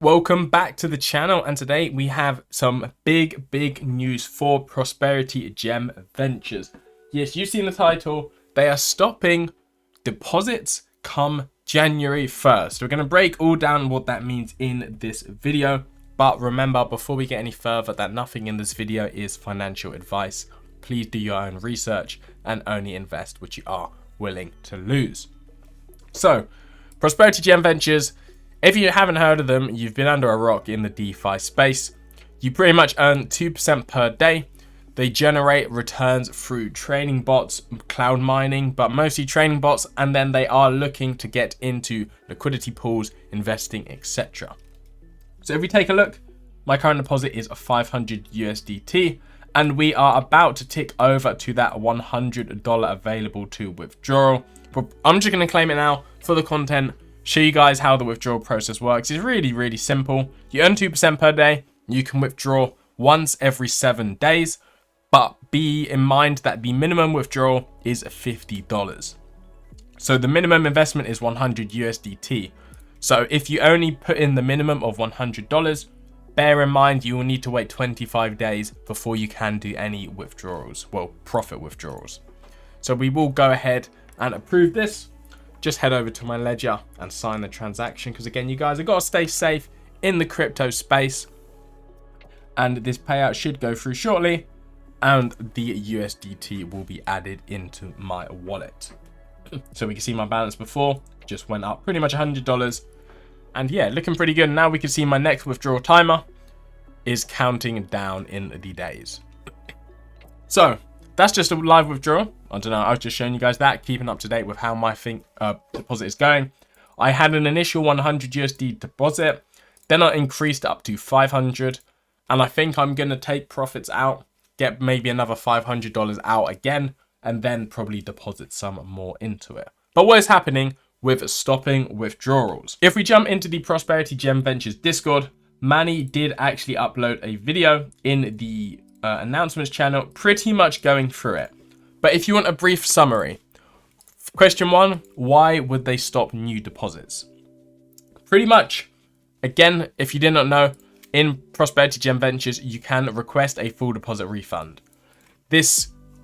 Welcome back to the channel, and today we have some big news for Prosperity Gem Ventures. Yes, you've seen the title. They are stopping deposits come January 1st. We're going to break all down what that means in this video. But remember, before we get any further, that nothing in this video is financial advice. Please do your own research and only invest what you are willing to lose. So, Prosperity Gem Ventures, if you haven't heard of them, you've been under a rock in the DeFi space. You pretty much earn 2% per day. They generate returns through trading bots, cloud mining, but mostly trading bots, and then they are looking to get into liquidity pools, investing, etc. So if we take a look, my current deposit is 500 USDT, and we are about to tick over to that $100 available to withdrawal. But I'm just going to claim it now for the content. Show you guys how the withdrawal process works. It's really simple. You earn 2% per day. You can withdraw once every 7 days, but be in mind that the minimum withdrawal is $50. So the minimum investment is 100 USDT. So if you only put in the minimum of $100, bear in mind you will need to wait 25 days before you can do any withdrawals, well, profit withdrawals. So we will go ahead and approve this. Just head over to my ledger and sign the transaction, because again, you guys have got to stay safe in the crypto space. And this payout should go through shortly, and the USDT will be added into my wallet. So we can see my balance before just went up pretty much $100, and yeah, looking pretty good. Now we can see my next withdrawal timer is counting down in the days. So that's just a live withdrawal. I don't know, I was just showing you guys that, keeping up to date with how my deposit is going. I had an initial 100 USD deposit, then I increased up to 500, and I think I'm going to take profits out, get maybe another $500 out again, and then probably deposit some more into it. But what is happening with stopping withdrawals? If we jump into the Prosperity Gem Ventures Discord, Manny did actually upload a video in the announcements channel, pretty much going through it. But if you want a brief summary, question 1, why would they stop new deposits? Pretty much, again, if you did not know, in Prosperity Gem Ventures, you can request a full deposit refund.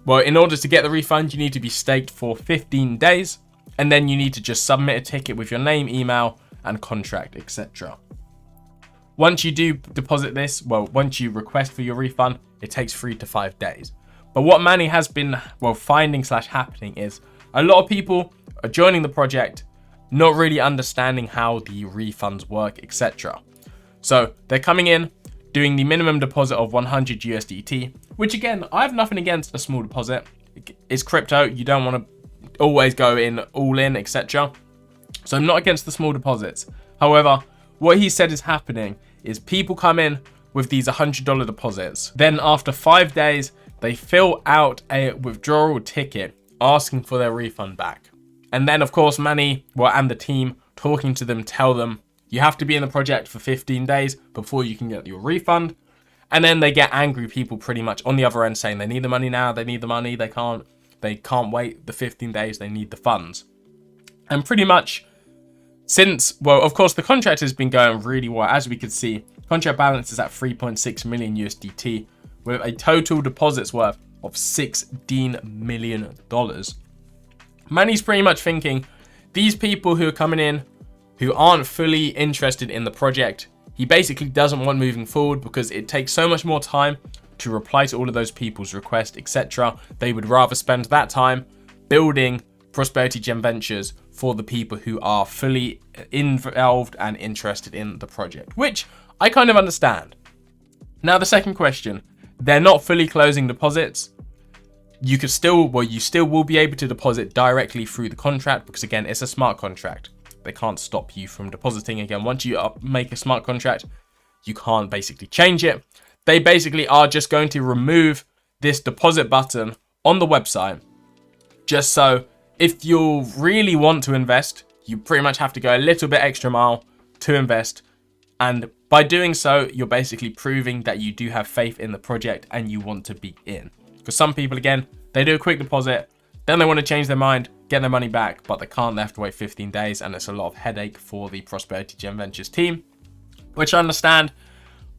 Well, in order to get the refund, you need to be staked for 15 days, and then you need to just submit a ticket with your name, email, and contract, etc. Once you do deposit this, well, once you request for your refund, it takes 3 to 5 days. But what Manny has been, finding / happening is a lot of people are joining the project, not really understanding how the refunds work, etc. So they're coming in, doing the minimum deposit of 100 USDT, which again, I have nothing against a small deposit. It's crypto. You don't want to always go in all in, etc. So I'm not against the small deposits. However, what he said is happening is people come in with these $100 deposits. Then after 5 days, they fill out a withdrawal ticket asking for their refund back. And then, of course, Manny, and the team talking to them, tell them you have to be in the project for 15 days before you can get your refund. And then they get angry people pretty much on the other end saying they need the money now, they need the money, they can't wait the 15 days, they need the funds. And pretty much since, of course, the contract has been going really well. As we could see, contract balance is at 3.6 million USDT with a total deposits worth of $16 million. Manny's pretty much thinking these people who are coming in, who aren't fully interested in the project, he basically doesn't want moving forward because it takes so much more time to reply to all of those people's requests, etc. They would rather spend that time building Prosperity Gem Ventures for the people who are fully involved and interested in the project, which I kind of understand. Now, the second question, they're not fully closing deposits. You still will be able to deposit directly through the contract because, again, it's a smart contract. They can't stop you from depositing. Again, once you make a smart contract, you can't basically change it. They basically are just going to remove this deposit button on the website, just so if you really want to invest, you pretty much have to go a little bit extra mile to invest. And by doing so, you're basically proving that you do have faith in the project and you want to be in. Because some people, again, they do a quick deposit, then they want to change their mind, get their money back, but they can't. They have to wait 15 days, and it's a lot of headache for the Prosperity Gem Ventures team. which I understand.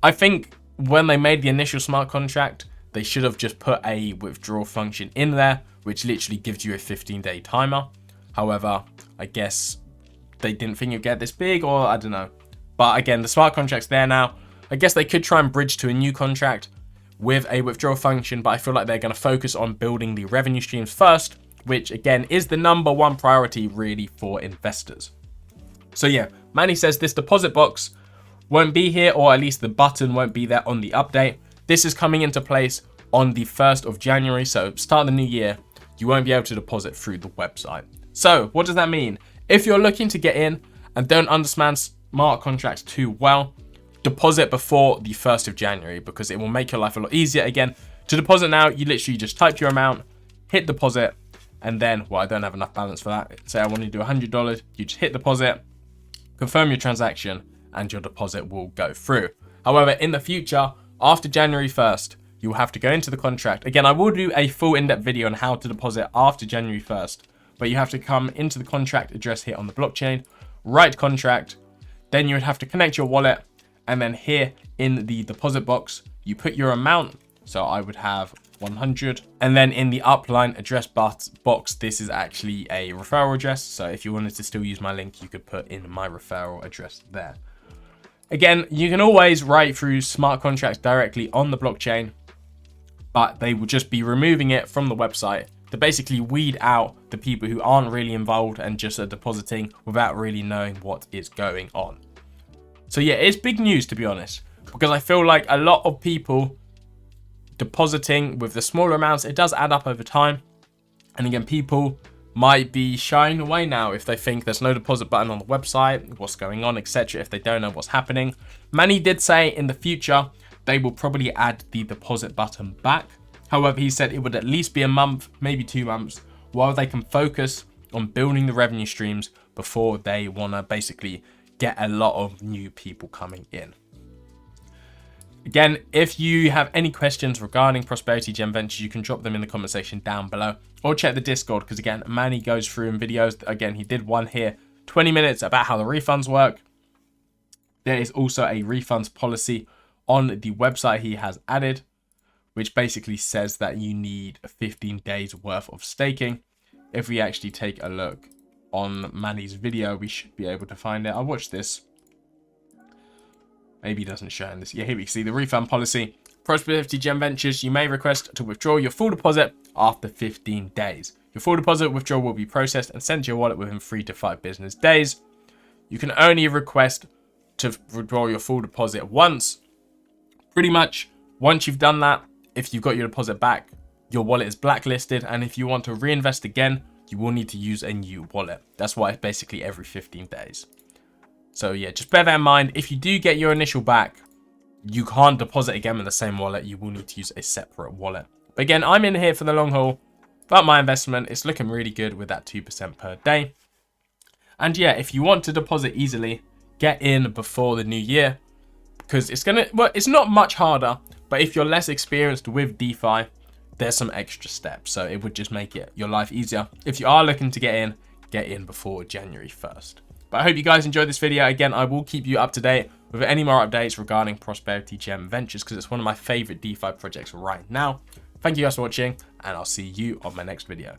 I think when they made the initial smart contract, they should have just put a withdrawal function in there, which literally gives you a 15-day timer. However, I guess they didn't think you'd get this big, or I don't know. But again, the smart contract's there now. I guess they could try and bridge to a new contract with a withdrawal function, but I feel like they're going to focus on building the revenue streams first, which again is the #1 priority really for investors. So yeah, Manny says this deposit box won't be here, or at least the button won't be there on the update. This is coming into place on the 1st of January, so start of the new year, you won't be able to deposit through the website. So what does that mean? If you're looking to get in and don't understand smart contracts too well, deposit before the 1st of January, because it will make your life a lot easier. Again, to deposit now, you literally just type your amount, hit deposit, and then, well, I don't have enough balance for that. Say I want to do $100, you just hit deposit, confirm your transaction, and your deposit will go through. However, in the future, after January 1st, you'll have to go into the contract. Again, I will do a full in-depth video on how to deposit after January 1st, but you have to come into the contract address here on the blockchain, write contract, then you would have to connect your wallet, and then here in the deposit box, you put your amount. So I would have 100. And then in the upline address box, this is actually a referral address. So if you wanted to still use my link, you could put in my referral address there. Again, you can always write through smart contracts directly on the blockchain, but they will just be removing it from the website to basically weed out the people who aren't really involved and just are depositing without really knowing what is going on. So yeah, it's big news, to be honest, because I feel like a lot of people depositing with the smaller amounts, it does add up over time. And again, people might be shying away now if they think there's no deposit button on the website, what's going on, etc. If they don't know what's happening. Manny did say in the future, they will probably add the deposit button back. However, he said it would at least be a month, maybe 2 months, while they can focus on building the revenue streams before they want to basically get a lot of new people coming in. Again, if you have any questions regarding Prosperity Gem Ventures, you can drop them in the comment section down below, or check the Discord, because again, Manny goes through in videos. Again, he did one here, 20 minutes about how the refunds work. There is also a refunds policy on the website he has added, which basically says that you need 15 days worth of staking. If we actually take a look on Manny's video, we should be able to find it. I watched this. Maybe it doesn't show in this. Yeah, here we can see the refund policy. Prosperity Gem Ventures, you may request to withdraw your full deposit after 15 days. Your full deposit withdrawal will be processed and sent to your wallet within 3 to 5 business days. You can only request to withdraw your full deposit once. Pretty much, once you've done that, if you've got your deposit back, your wallet is blacklisted. And if you want to reinvest again, you will need to use a new wallet. That's why it's basically every 15 days. So yeah, just bear that in mind. If you do get your initial back, you can't deposit again with the same wallet. You will need to use a separate wallet. But again, I'm in here for the long haul. But my investment is looking really good with that 2% per day. And yeah, if you want to deposit easily, get in before the new year, because it's it's not much harder, but if you're less experienced with DeFi, there's some extra steps. So it would just make your life easier. If you are looking to get in before January 1st. But I hope you guys enjoyed this video. Again, I will keep you up to date with any more updates regarding Prosperity Gem Ventures, because it's one of my favorite DeFi projects right now. Thank you guys for watching, and I'll see you on my next video.